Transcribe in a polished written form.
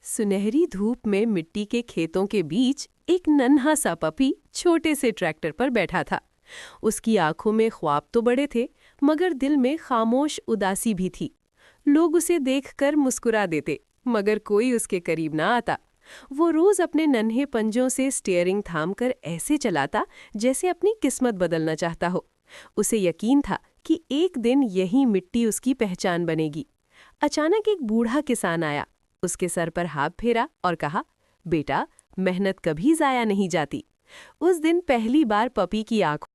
सुनहरी धूप में मिट्टी के खेतों के बीच एक नन्हा सा पपी छोटे से ट्रैक्टर पर बैठा था। उसकी आंखों में ख्वाब तो बड़े थे, मगर दिल में खामोश उदासी भी थी। लोग उसे देखकर मुस्कुरा देते, मगर कोई उसके करीब ना आता। वो रोज अपने नन्हे पंजों से स्टीयरिंग थामकर ऐसे चलाता जैसे अपनी किस्मत बदलना चाहता हो। उसे यकीन था कि एक दिन यही मिट्टी उसकी पहचान बनेगी। अचानक एक बूढ़ा किसान आया, उसके सर पर हाथ फेरा और कहा, बेटा, मेहनत कभी जाया नहीं जाती। उस दिन पहली बार पपी की आंखों